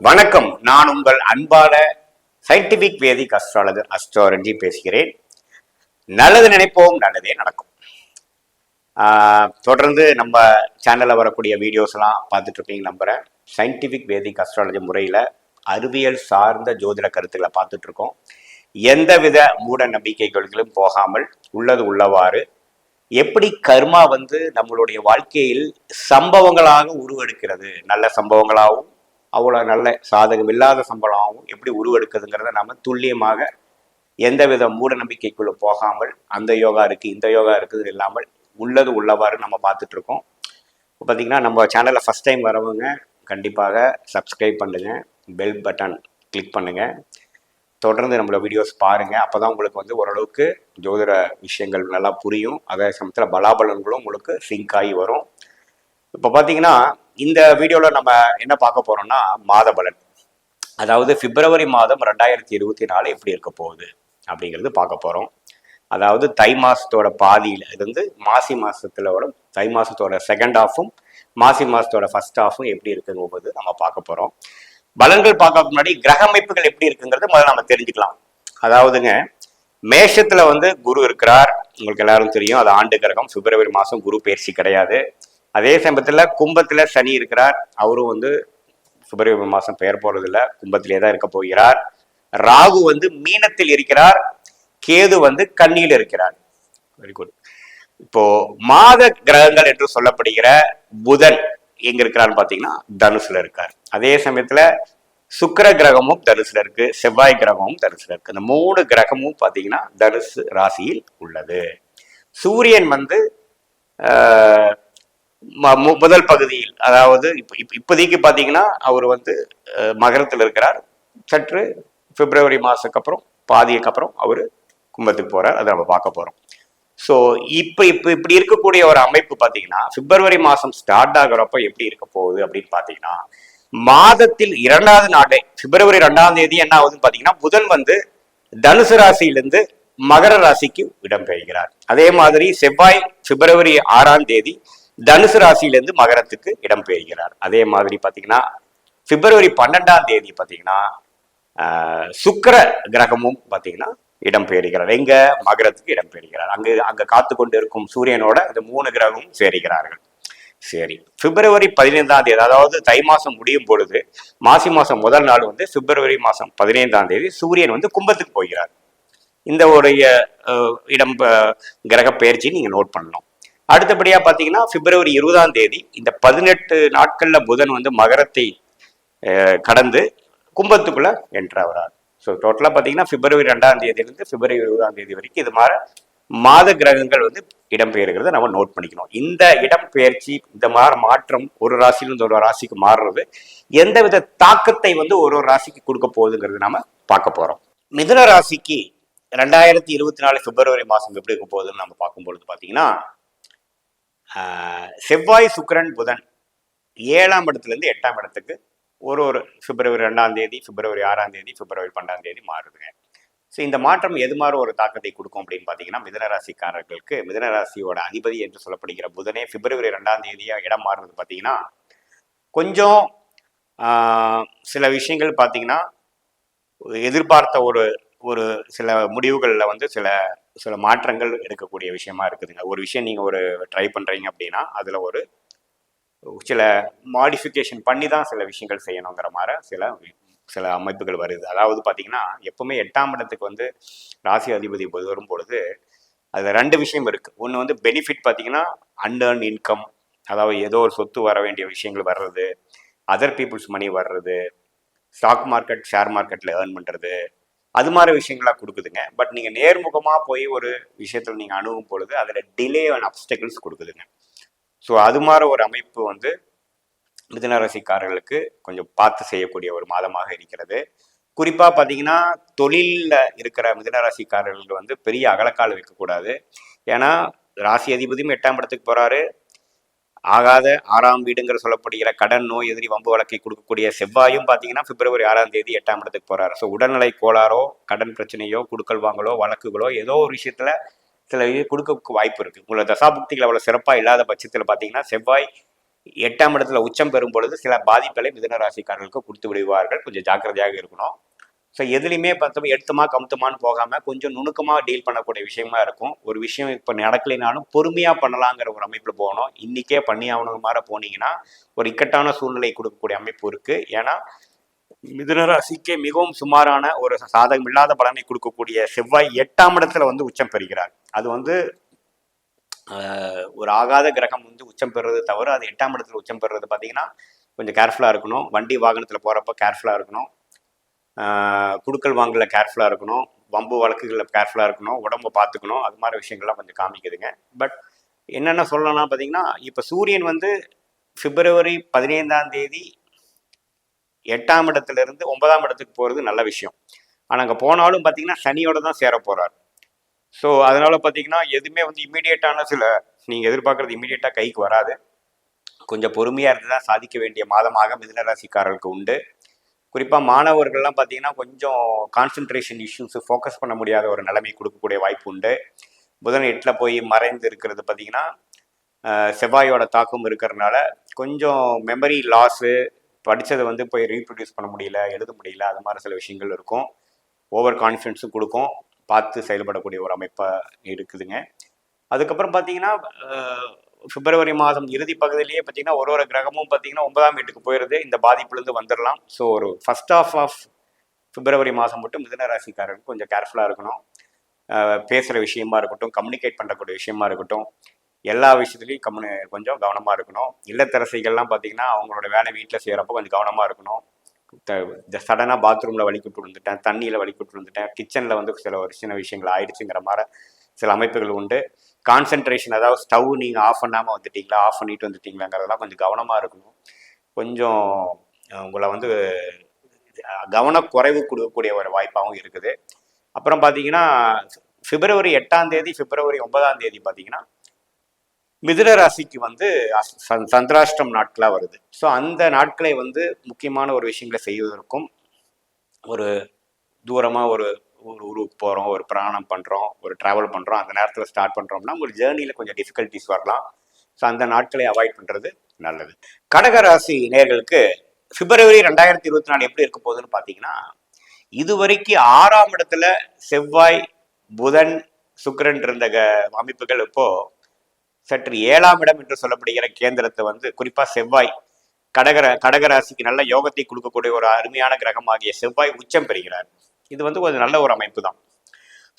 வணக்கம். நான் உங்கள் அன்பான சயின்டிபிக் வேதிக் அஸ்ட்ராலஜர் அஸ்ட்ராலஜி பேசுகிறேன். நல்லது நினைப்போம், நல்லதே நடக்கும். தொடர்ந்து நம்ம சேனல்ல வரக்கூடிய வீடியோஸ் எல்லாம் பார்த்துட்டு இருப்பீங்க நம்புறேன். சயின்டிபிக் வேதிக் அஸ்ட்ராலஜி முறையில அறிவியல் சார்ந்த ஜோதிட கருத்துக்களை பார்த்துட்டு இருக்கோம். எந்தவித மூட நம்பிக்கைகளுக்கும் போகாமல் உள்ளது உள்ளவாறு எப்படி கர்மா நம்மளுடைய வாழ்க்கையில் சம்பவங்களாக உருவெடுக்கிறது, நல்ல சம்பவங்களாகவும் அவ்வளோ நல்ல சாதகம் இல்லாத சம்பளமாகவும் எப்படி உருவெடுக்குதுங்கிறத நம்ம துல்லியமாக எந்தவித மூட நம்பிக்கைக்குள்ள போகாமல் அந்த யோகா இருக்குது இந்த யோகா இருக்குது இல்லாமல் உள்ளது உள்ளவாறு நம்ம பார்த்துட்டு இருக்கோம். இப்போ பார்த்தீங்கன்னா நம்ம சேனலில் ஃபஸ்ட் டைம் வரவங்க கண்டிப்பாக சப்ஸ்கிரைப் பண்ணுங்கள், பெல் பட்டன் கிளிக் பண்ணுங்கள், தொடர்ந்து நம்மளோட வீடியோஸ் பாருங்கள். அப்போ தான் உங்களுக்கு ஓரளவுக்கு ஜோதிட விஷயங்கள் நல்லா புரியும். அதே சமயத்தில் பலாபலன்களும் உங்களுக்கு சிங்க் ஆகி வரும். இப்போ பார்த்தீங்கன்னா இந்த வீடியோவில் நம்ம என்ன பார்க்க போகிறோம்னா மாத பலன், அதாவது பிப்ரவரி மாதம் 2024 எப்படி இருக்க போகுது அப்படிங்கிறது பார்க்க போகிறோம். அதாவது தை மாதத்தோட பாதியில் இருந்து மாசி மாதத்துல தை மாதத்தோட செகண்ட் ஹாஃபும் மாசி மாதத்தோட ஃபர்ஸ்ட் ஹாஃபும் எப்படி இருக்குங்கும்போது நம்ம பார்க்க போகிறோம். பலன்கள் பார்க்க முன்னாடி கிரக அமைப்புகள் எப்படி இருக்குங்கிறது முதல்ல நம்ம தெரிஞ்சுக்கலாம். அதாவதுங்க, மேஷத்துல குரு இருக்கிறார், உங்களுக்கு எல்லாரும் தெரியும். அது ஆண்டு கிரகம். பிப்ரவரி மாதம் குரு பயிற்சி கிடையாது. அதே சமயத்துல கும்பத்துல சனி இருக்கிறார். அவரும் பிப்ரவரி மாதம் பெயர் போறதில்ல, கும்பத்திலே தான் இருக்க போகிறார். ராகு மீனத்தில் இருக்கிறார், கேது கன்னியில் இருக்கிறார். Very good. இப்போ மாத கிரகங்கள் என்று சொல்லப்படுகிற புதன் எங்க இருக்கிறான்னு பாத்தீங்கன்னா தனுசுல இருக்கார். அதே சமயத்துல சுக்கிர கிரகமும் தனுசுல இருக்கு, செவ்வாய் கிரகமும் தனுசுல இருக்கு. இந்த 3 கிரகமும் பாத்தீங்கன்னா தனுசு ராசியில் உள்ளது. சூரியன் முதல் பகுதியில், அதாவது இப்போதைக்கு பாத்தீங்கன்னா அவர் மகரத்தில் இருக்கிறார். சற்று பிப்ரவரி மாசத்துக்கு அப்புறம் பாதிக்கு அப்புறம் அவரு கும்பத்துக்கு போறார். அதை நம்ம பார்க்க போறோம். ஸோ இப்படி இருக்கக்கூடிய ஒரு அமைப்பு பார்த்தீங்கன்னா பிப்ரவரி மாதம் ஸ்டார்ட் ஆகிறப்ப எப்படி இருக்க போகுது அப்படின்னு பார்த்தீங்கன்னா, மாதத்தில் 2வது நாளே பிப்ரவரி 2ஆம் தேதி என்ன ஆகுதுன்னு பார்த்தீங்கன்னா, புதன் தனுசு ராசியிலிருந்து மகர ராசிக்கு இடம்பெறுகிறார். அதே மாதிரி செவ்வாய் பிப்ரவரி 6ஆம் தேதி தனுசு ராசியிலிருந்து மகரத்துக்கு இடம்பெறுகிறார். அதே மாதிரி பார்த்தீங்கன்னா பிப்ரவரி 12ஆம் தேதி பார்த்தீங்கன்னா சுக்கிர கிரகமும் பார்த்தீங்கன்னா இடம்பெறுகிறார். எங்க மகரத்துக்கு இடம்பெறுகிறார். அங்க காத்து கொண்டு இருக்கும் சூரியனோட அந்த 3 கிரகமும் சேருகிறார்கள். சரி, பிப்ரவரி 15ஆம் தேதி, அதாவது தை மாசம் முடியும் பொழுது மாசி மாசம் முதல் நாள் பிப்ரவரி மாசம் 15ஆம் தேதி சூரியன் கும்பத்துக்கு போகிறார். இந்த உடைய இடம் கிரக பயிற்சி நீங்க நோட் பண்ணணும். அடுத்தபடியா பாத்தீங்கன்னா பிப்ரவரி 20ஆம் தேதி இந்த 18 நாட்கள்ல புதன் மகரத்தை கடந்து கும்பத்துக்குள்ள என்ட்ராகிறார். ஸோ டோட்டலாக பார்த்தீங்கன்னா பிப்ரவரி 2ஆம் தேதியிலிருந்து பிப்ரவரி 20ஆம் தேதி வரைக்கும் இது மாதிரி மாத கிரகங்கள் இடம்பெயர்கிறத நம்ம நோட் பண்ணிக்கணும். இந்த இடம்பெயர்ச்சி, இந்த மாதிரி மாற்றம் ஒரு ராசியிலிருந்து ஒரு ராசிக்கு மாறுறது எந்தவித தாக்கத்தை ஒரு ராசிக்கு கொடுக்க போகுதுங்கிறது நாம பார்க்க போறோம். மிதுன ராசிக்கு 2024 பிப்ரவரி மாதம் எப்படி இருக்க போகுதுன்னு நம்ம பார்க்கும்பொழுது பார்த்தீங்கன்னா, செவ்வாய் சுக்கிரன் புதன் 7ஆம் இடத்துலேருந்து 8ஆம் இடத்துக்கு ஒரு பிப்ரவரி 2ஆம் தேதி, பிப்ரவரி 6ஆம் தேதி, பிப்ரவரி 12ஆம் தேதி மாறுதுங்க. ஸோ இந்த மாற்றம் எது மாதிரி ஒரு தாக்கத்தை கொடுக்கும் அப்படின்னு பார்த்தீங்கன்னா, மிதுனராசிக்காரர்களுக்கு மிதுனராசியோட அதிபதி என்று சொல்லப்படுகிற புதனே பிப்ரவரி 2ஆம் தேதியா இடம் மாறுறது பார்த்தீங்கன்னா, கொஞ்சம் சில விஷயங்கள் பார்த்தீங்கன்னா எதிர்பார்த்த ஒரு சில முடிவுகளில் சில சில மாற்றங்கள் எடுக்கக்கூடிய விஷயமா இருக்குதுங்க. ஒரு விஷயம் நீங்கள் ட்ரை பண்ணுறீங்க அப்படின்னா அதில் சில மாடிஃபிகேஷன் பண்ணி தான் சில விஷயங்கள் செய்யணுங்கிற மாதிரி சில அமைப்புகள் வருது. அதாவது பார்த்தீங்கன்னா, எப்பவுமே 8ஆம் இடத்துக்கு ராசி அதிபதி வரும் பொழுது அதில் 2 விஷயம் இருக்கு. ஒன்று பெனிஃபிட் பார்த்தீங்கன்னா அன்ஏர்ன் இன்கம், அதாவது ஏதோ ஒரு சொத்து வர வேண்டிய விஷயங்கள் வர்றது, அதர் பீப்புள்ஸ் மணி வர்றது, ஸ்டாக் மார்க்கெட் ஷேர் மார்க்கெட்டில் ஏர்ன் பண்ணுறது, அது மாதிரி விஷயங்களாக கொடுக்குதுங்க. பட் நீங்கள் நேர்முகமாக போய் ஒரு விஷயத்தில் நீங்கள் அணுகும் பொழுது அதில் டிலே அண்ட் அப்டக்கிள்ஸ் கொடுக்குதுங்க. ஸோ அது மாதிரி ஒரு அமைப்பு மிதுன ராசிக்காரர்களுக்கு கொஞ்சம் பார்த்து செய்யக்கூடிய ஒரு மாதமாக இருக்கிறது. குறிப்பாக பார்த்தீங்கன்னா, தொழிலில் இருக்கிற மிதுன ராசிக்காரர்களுக்கு பெரிய அகலக்கால் வைக்கக்கூடாது. ஏன்னா ராசி அதிபதியும் 8ஆம் இடத்துக்கு போகிறாரு. ஆகாத 6ஆம் வீடுங்கிற சொல்லப்படுகிற கடன், நோய், எதிரி, வம்பு வழக்கை கொடுக்கக்கூடிய செவ்வாயும் பார்த்தீங்கன்னா பிப்ரவரி 6ஆம் தேதி 8ஆம் இடத்துக்கு போகிறாரு. ஸோ உடல்நிலை கோளாறோ, கடன் பிரச்சனையோ, கொடுக்கல் வாங்கலோ, வழக்குகளோ ஏதோ ஒரு விஷயத்தில் சில இது கொடுக்க வாய்ப்பு இருக்குது. உங்களோட தசாபுக்திகள் அவ்வளோ சிறப்பாக இல்லாத பட்சத்தில் பார்த்தீங்கன்னா செவ்வாய் 8ஆம் இடத்துல உச்சம் பெறும் பொழுது சில பாதிப்புகளை மிதுன ராசிக்காரர்களுக்கு கொடுத்து விடுவார்கள். கொஞ்சம் ஜாக்கிரதையாக இருக்கணும். ஸோ எதுலையுமே பார்த்தோம் எடுத்துமா கமுத்துமான்னு போகாமல் கொஞ்சம் நுணுக்கமாக டீல் பண்ணக்கூடிய விஷயமா இருக்கும். ஒரு விஷயம் இப்போ நடக்கலைனாலும் பொறுமையாக பண்ணலாங்கிற ஒரு அமைப்பில் போகணும். இன்றைக்கே பண்ணி ஆகணும் மாதிரி போனீங்கன்னா ஒரு இக்கட்டான சூழ்நிலை கொடுக்கக்கூடிய அமைப்பு இருக்குது. ஏன்னா மிதுன ராசிக்கே மிகவும் சுமாரான ஒரு சாதகம் இல்லாத பலனை கொடுக்கக்கூடிய செவ்வாய் 8ஆம் இடத்துல வந்து உச்சம் பெறுகிறார். அது வந்து ஒரு ஆகாத கிரகம் வந்து உச்சம் பெறுறது தவிர அது 8ஆம் இடத்துல உச்சம் பெறுறது பார்த்தீங்கன்னா கொஞ்சம் கேர்ஃபுல்லாக இருக்கணும். வண்டி வாகனத்தில் போகிறப்ப கேர்ஃபுல்லாக இருக்கணும். குடுக்கல் வாங்கல கேர்ஃபுல்லாக இருக்கணும். வம்பு வழக்குகளில் கேர்ஃபுல்லாக இருக்கணும். உடம்பை பார்த்துக்கணும். அது மாதிரி விஷயங்கள்லாம் கொஞ்சம் காமிக்குதுங்க. பட் என்னென்ன சொல்லலாம்னா பார்த்தீங்கன்னா இப்போ சூரியன் வந்து பிப்ரவரி 15ஆம் தேதி 8ஆம் இடத்துலேருந்து 9ஆம் இடத்துக்கு போகிறது நல்ல விஷயம். ஆனால் அங்கே போனாலும் பார்த்தீங்கன்னா சனியோட தான் சேர போகிறார். ஸோ அதனால் பார்த்தீங்கன்னா எதுவுமே வந்து இம்மீடியட்டான சில நீங்கள் எதிர்பார்க்குறது இம்மீடியட்டாக கைக்கு வராது. கொஞ்சம் பொறுமையாக இருந்து தான் சாதிக்க வேண்டிய மாதமாக மிதுன ராசிக்காரர்களுக்கு உண்டு. குறிப்பாக மாணவர்கள்லாம் பார்த்தீங்கன்னா கொஞ்சம் கான்சன்ட்ரேஷன் இஷ்யூஸ் ஃபோக்கஸ் பண்ண முடியாத ஒரு நிலைமை கொடுக்கக்கூடிய வாய்ப்பு உண்டு. புதன் 8ல் போய் மறைந்து இருக்கிறது பார்த்தீங்கன்னா செவ்வாயோட தாக்கம் இருக்கிறதுனால கொஞ்சம் மெமரி லாஸு, படித்ததை வந்து போய் ரீப்ரொடியூஸ் பண்ண முடியல, எழுத முடியல, அது மாதிரி சில விஷயங்கள் இருக்கும். ஓவர் கான்ஃபிடென்ஸும் கொடுக்கும். பார்த்து செயல்படக்கூடிய ஒரு அமைப்பாக இருக்குதுங்க. அதுக்கப்புறம் பார்த்தீங்கன்னா பிப்ரவரி மாதம் இறுதி பகுதியிலேயே பார்த்தீங்கன்னா ஒரு கிரகமும் பார்த்தீங்கன்னா 9ஆம் வீட்டுக்கு போயிடுது. இந்த பாதிப்புலேருந்து வந்துடலாம். ஸோ ஒரு ஃபர்ஸ்ட் ஆஃப் பிப்ரவரி மாதம் மட்டும் மிதுன ராசிக்காரருக்கு கொஞ்சம் கேர்ஃபுல்லாக இருக்கணும். பேசுகிற விஷயமா இருக்கட்டும், கம்யூனிகேட் பண்ணக்கூடிய விஷயமா இருக்கட்டும், எல்லா விஷயத்துலையும் கொஞ்சம் கவனமாக இருக்கணும். இல்லத்தரசிகள்லாம் பார்த்தீங்கன்னா அவங்களோட வேலை வீட்டில் செய்கிறப்போ கொஞ்சம் கவனமாக இருக்கணும். சடனாக பாத்ரூமில் வலிக்கிட்டு விழுந்துட்டேன், தண்ணியில் வலிக்கிட்டு விழுந்துட்டேன், கிச்சனில் வந்து ஒரு சின்ன விஷயங்கள் ஆயிடுச்சுங்கிற மாதிரி சில அமைப்புகள் உண்டு. கான்சென்ட்ரேஷன், அதாவது ஸ்டவ் நீங்கள் ஆஃப் பண்ணாமல் வந்துட்டீங்களா, ஆஃப் பண்ணிட்டு வந்துட்டீங்களாங்கிறதெல்லாம் கொஞ்சம் கவனமாக இருக்கணும். கொஞ்சம் உங்களை வந்து கவனக்குறைவு கொடுக்கக்கூடிய ஒரு வாய்ப்பாகவும் இருக்குது. அப்புறம் பார்த்தீங்கன்னா பிப்ரவரி 8ஆம் தேதி பிப்ரவரி 9ஆம் தேதி பார்த்தீங்கன்னா மிதுன ராசிக்கு வந்து சந்திராஷ்டம் நாட்களாக வருது. ஸோ அந்த நாட்களை வந்து முக்கியமான ஒரு விஷயங்களை செய்வதற்கும், ஒரு தூரமாக ஒரு ஊருக்கு போகிறோம், ஒரு பிரயாணம் பண்ணுறோம், ஒரு ட்ராவல் பண்ணுறோம், அந்த நேரத்தில் ஸ்டார்ட் பண்ணுறோம்னா ஒரு ஜேர்னியில் கொஞ்சம் டிஃபிகல்ட்டிஸ் வரலாம். ஸோ அந்த நாட்களை அவாய்ட் பண்ணுறது நல்லது. கடகராசி நேயர்களுக்கு பிப்ரவரி 2024 எப்படி இருக்க போகுதுன்னு பார்த்தீங்கன்னா இதுவரைக்கும் 6ஆம் இடத்துல செவ்வாய், புதன், சுக்கிரன் இருந்த அமைப்புகள் இப்போ சற்று 7ஆம் இடம் என்று சொல்லப்படுகிற கேந்திரத்தை வந்து குறிப்பாக செவ்வாய் கடகராசிக்கு நல்ல யோகத்தை கொடுக்கக்கூடிய ஒரு அருமையான கிரகமாகிய செவ்வாய் உச்சம் பெறுகிறார். இது வந்து ஒரு நல்ல ஒரு அமைப்பு தான்.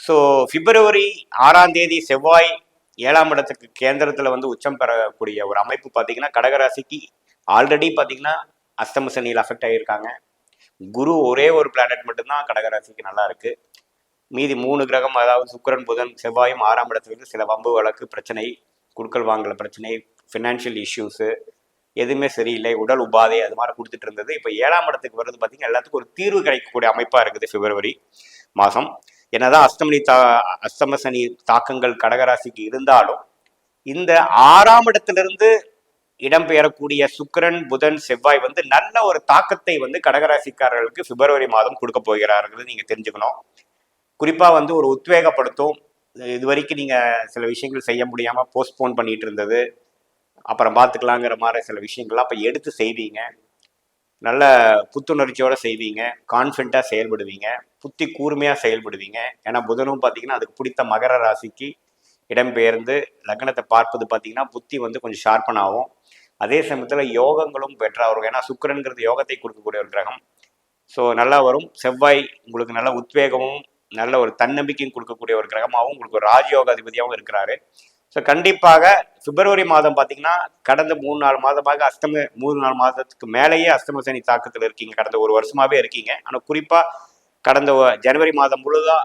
ஸோ பிப்ரவரி 6ஆம் தேதி செவ்வாய் 7ஆம் இடத்துக்கு கேந்திரத்தில் வந்து உச்சம் பெறக்கூடிய ஒரு அமைப்பு பார்த்தீங்கன்னா கடகராசிக்கு ஆல்ரெடி பார்த்தீங்கன்னா அஸ்தம சனியில் அஃபெக்ட் ஆகியிருக்காங்க. குரு ஒரே ஒரு பிளானட் மட்டும்தான் கடகராசிக்கு நல்லா இருக்கு. மீதி 3 கிரகம், அதாவது சுக்கிரன், புதன், செவ்வாயும் 6ஆம் இடத்துல சில வம்பு வழக்கு பிரச்சனை, குடுக்கல் வாங்கல பிரச்சனை, ஃபினான்ஷியல் இஷ்யூஸு எதுவுமே சரியில்லை, உடல் உபாதை அது மாதிரி கொடுத்துட்டு இருந்தது. இப்போ 7ஆம் இடத்துக்கு வருது பார்த்தீங்கன்னா எல்லாத்துக்கும் ஒரு தீர்வு கிடைக்கக்கூடிய அமைப்பாக இருக்குது பிப்ரவரி மாதம். என்னதான் அஸ்தம சனி தாக்கங்கள் கடகராசிக்கு இருந்தாலும் இந்த 6ஆம் இடத்திலிருந்து இடம்பெயரக்கூடிய சுக்கிரன், புதன், செவ்வாய் வந்து நல்ல ஒரு தாக்கத்தை வந்து கடகராசிக்காரர்களுக்கு பிப்ரவரி மாதம் கொடுக்க போகிறார்கள். நீங்கள் தெரிஞ்சுக்கணும். குறிப்பாக வந்து ஒரு உத்வேகப்படுத்தும். இது வரைக்கும் நீங்கள் சில விஷயங்கள் செய்ய முடியாமல் போஸ்ட்போன் பண்ணிட்டு இருந்தது, அப்புறம் பார்த்துக்கலாங்கிற மாதிரி சில விஷயங்கள்லாம் அப்போ எடுத்து செய்வீங்க. நல்ல புத்துணர்ச்சியோடு செய்வீங்க, கான்ஃபிடண்ட்டாக செயல்படுவீங்க, புத்தி கூர்மையாக செயல்படுவீங்க. ஏன்னா புதனும் பார்த்தீங்கன்னா அதுக்கு பிடித்த மகர ராசிக்கு இடம்பெயர்ந்து லக்னத்தை பார்ப்பது பார்த்தீங்கன்னா புத்தி வந்து கொஞ்சம் ஷார்ப்பன் ஆகும். அதே சமயத்தில் யோகங்களும் பெட்டராக வரும். ஏன்னா சுக்கிரன்கிறது யோகத்தை கொடுக்கக்கூடிய ஒரு கிரகம். ஸோ நல்லா வரும். செவ்வாய் உங்களுக்கு நல்ல உத்வேகமும் நல்ல ஒரு தன்னம்பிக்கையும் கொடுக்கக்கூடிய ஒரு கிரகமாகவும் உங்களுக்கு ஒரு ராஜயோக அதிபதியாகவும் இருக்கிறாரு. ஸோ கண்டிப்பாக பிப்ரவரி மாதம் பார்த்தீங்கன்னா கடந்த 3-4 மாதமாக 3-4 மாதத்துக்கு மேலேயே அஸ்தம சனி தாக்கத்தில் இருக்கீங்க. கடந்த ஒரு வருஷமாகவே இருக்கீங்க. ஆனால் குறிப்பாக கடந்த ஜனவரி மாதம் முழுதாக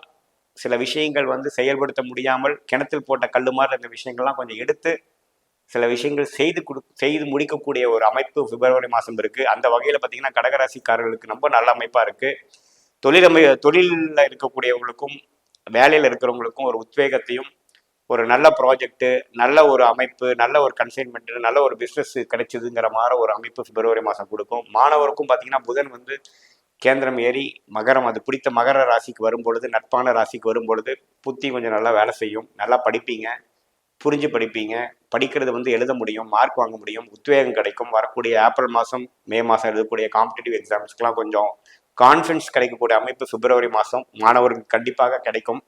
சில விஷயங்கள் வந்து செயல்படுத்த முடியாமல் கிணத்தில் போட்ட கல்லு மாதிரி இந்த விஷயங்கள்லாம் கொஞ்சம் எடுத்து சில விஷயங்கள் செய்து முடிக்கக்கூடிய ஒரு அமைப்பு பிப்ரவரி மாதம் இருக்குது. அந்த வகையில் பார்த்தீங்கன்னா கடகராசிக்காரர்களுக்கு ரொம்ப நல்ல அமைப்பாக இருக்குது. தொழிலில் இருக்கக்கூடியவங்களுக்கும் வேலையில் இருக்கிறவங்களுக்கும் ஒரு உத்வேகத்தையும், ஒரு நல்ல ப்ராஜெக்ட்டு, நல்ல ஒரு அமைப்பு, நல்ல ஒரு கன்சைன்மெண்ட்டு, நல்ல ஒரு பிஸ்னஸ் கிடைச்சதுங்கிற மாதிரி ஒரு அமைப்பு பிப்ரவரி மாதம் கொடுக்கும். மாணவருக்கும் பார்த்தீங்கன்னா புதன் வந்து கேந்திரம் ஏறி மகரம், அது பிடித்த மகர ராசிக்கு வரும் பொழுது, நட்பான ராசிக்கு வரும் பொழுது புத்தி கொஞ்சம் நல்லா வேலை செய்யும், நல்லா படிப்பீங்க, புரிஞ்சு படிப்பீங்க. படிக்கிறது வந்து எழுத முடியும், மார்க் வாங்க முடியும், உத்வேகம் கிடைக்கும். வரக்கூடிய ஏப்ரல் மாதம் மே மாதம் எழுதக்கூடிய காம்படிட்டிவ் எக்ஸாம்ஸ்க்குலாம் கொஞ்சம் கான்ஃபிடன்ஸ் கிடைக்கக்கூடிய அமைப்பு பிப்ரவரி மாதம் மாணவர்களுக்கு கண்டிப்பாக கிடைக்கும்.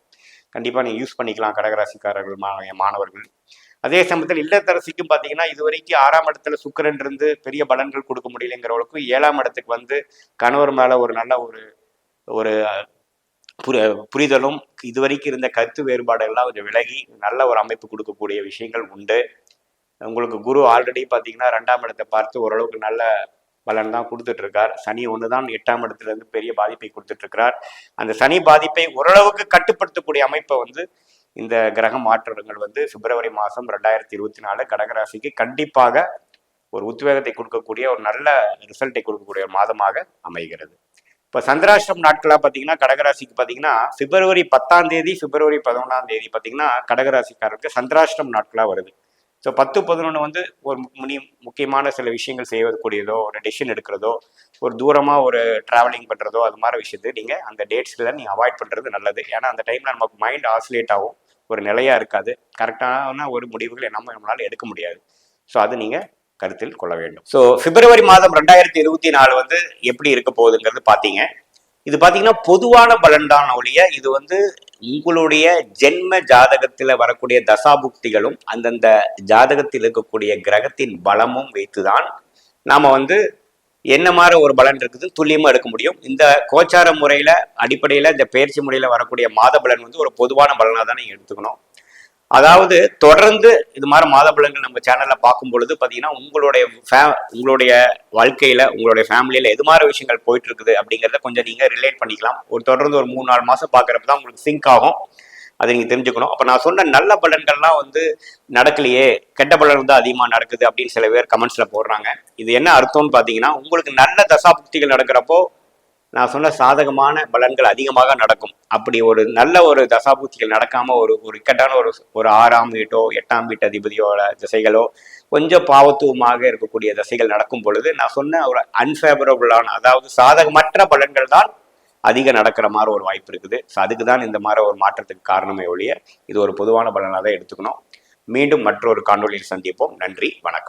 கண்டிப்பாக நீங்கள் யூஸ் பண்ணிக்கலாம் கடகராசிக்காரர்கள் மாணவர்கள். அதே சமயத்தில் இல்லத்தரசிக்கும் பார்த்தீங்கன்னா இது வரைக்கும் 6ஆம் இடத்துல சுக்கிரன் இருந்து பெரிய பலன்கள் கொடுக்க முடியலைங்கிறவங்களுக்கும் 7ஆம் இடத்துக்கு வந்து கணவர் மேலே ஒரு நல்ல ஒரு புரிதலும் இதுவரைக்கும் இருந்த கருத்து வேறுபாடுகள்லாம் கொஞ்சம் விலகி நல்ல ஒரு அமைப்பு கொடுக்கக்கூடிய விஷயங்கள் உண்டு. உங்களுக்கு குரு ஆல்ரெடி பார்த்தீங்கன்னா 2ஆம் இடத்தை பார்த்து ஓரளவுக்கு நல்ல பலன் தான் கொடுத்துட்டு இருக்கார். சனி ஒன்று தான் 8ஆம் இடத்துல இருந்து பெரிய பாதிப்பை கொடுத்துட்டு இருக்கிறார். அந்த சனி பாதிப்பை ஓரளவுக்கு கட்டுப்படுத்தக்கூடிய அமைப்பை வந்து இந்த கிரக மாற்றங்கள் வந்து பிப்ரவரி மாதம் 2024 கடகராசிக்கு கண்டிப்பாக ஒரு உத்வேகத்தை கொடுக்கக்கூடிய ஒரு நல்ல ரிசல்ட்டை கொடுக்கக்கூடிய ஒரு மாதமாக அமைகிறது. இப்போ சந்திராஷ்டிரம் நாட்களாக பார்த்தீங்கன்னா கடகராசிக்கு பார்த்தீங்கன்னா பிப்ரவரி 10ஆம் தேதி பிப்ரவரி 11ஆம் தேதி பார்த்தீங்கன்னா கடகராசிக்காரருக்கு சந்திராஷ்டிரம் நாட்களாக வருது. ஸோ 10, 11 வந்து ஒரு முக்கியமான சில விஷயங்கள் செய்யக்கூடியதோ, ஒரு டெசிஷன் எடுக்கிறதோ, ஒரு தூரமாக ஒரு ட்ராவலிங் பண்ணுறதோ, அது மாதிரி விஷயத்தை நீங்கள் அந்த டேட்ஸில் நீங்கள் அவாய்ட் பண்ணுறது நல்லது. ஏன்னா அந்த டைமில் நமக்கு மைண்ட் ஆசிலேட் ஆகும், ஒரு நிலையாக இருக்காது, கரெக்டான ஒரு முடிவுகள் நம்மளால் எடுக்க முடியாது. ஸோ அது நீங்கள் கருத்தில் கொள்ள வேண்டும். ஸோ பிப்ரவரி மாதம் 2024 வந்து எப்படி இருக்க போகுதுங்கிறது பார்த்தீங்க. இது பார்த்தீங்கன்னா பொதுவான பலன் தான் ஒழிய இது வந்து உங்களுடைய ஜென்ம ஜாதகத்தில் வரக்கூடிய தசாபுக்திகளும் அந்தந்த ஜாதகத்தில் இருக்கக்கூடிய கிரகத்தின் பலமும் வைத்துதான் நாம வந்து என்ன மாதிரி ஒரு பலன் இருக்குது துல்லியமா எடுக்க முடியும். இந்த கோச்சார முறையில அடிப்படையில இந்த பயிற்சி முறையில வரக்கூடிய மாத பலன் வந்து ஒரு பொதுவான பலனாக தான் நீங்க எடுத்துக்கணும். அதாவது தொடர்ந்து இது மாதிரி மாத பலன்கள் நம்ம சேனல்ல பார்க்கும் பொழுது பார்த்தீங்கன்னா உங்களுடைய வாழ்க்கையில உங்களுடைய ஃபேமிலியில எது மாதிரி விஷயங்கள் போயிட்டு இருக்குது அப்படிங்கிறத கொஞ்சம் நீங்க ரிலேட் பண்ணிக்கலாம். தொடர்ந்து ஒரு 3-4 மாசம் பார்க்கறப்ப தான் உங்களுக்கு சிங்க் ஆகும். அதை நீங்க தெரிஞ்சுக்கணும். அப்ப நான் சொன்ன நல்ல பலன்கள்லாம் வந்து நடக்கலையே, கெட்ட பலன் தான் அதிகமா நடக்குது அப்படின்னு சில பேர் கமெண்ட்ஸ்ல போடுறாங்க. இது என்ன அர்த்தம்னு பாத்தீங்கன்னா உங்களுக்கு நல்ல தசாபுக்திகள் நடக்கிறப்போ நான் சொன்ன சாதகமான பலன்கள் அதிகமாக நடக்கும். அப்படி ஒரு நல்ல ஒரு தசாபூர்த்திகள் நடக்காம ஒரு இக்கட்டான ஒரு 6ஆம் வீட்டோ 8ஆம் வீட்டு அதிபதியோட திசைகளோ கொஞ்சம் பாவத்துவமாக இருக்கக்கூடிய திசைகள் நடக்கும் பொழுது நான் சொன்ன ஒரு அன்ஃபேவரபுளான, அதாவது சாதகமற்ற பலன்கள் தான் அதிகம் நடக்கிற மாதிரி ஒரு வாய்ப்பு இருக்குது. ஸோ அதுக்கு தான் இந்த மாதிரி ஒரு மாற்றத்துக்கு காரணமே ஒழிய இது ஒரு பொதுவான பலனாக தான் எடுத்துக்கணும். மீண்டும் மற்றொரு காணொலியில் சந்திப்போம். நன்றி, வணக்கம்.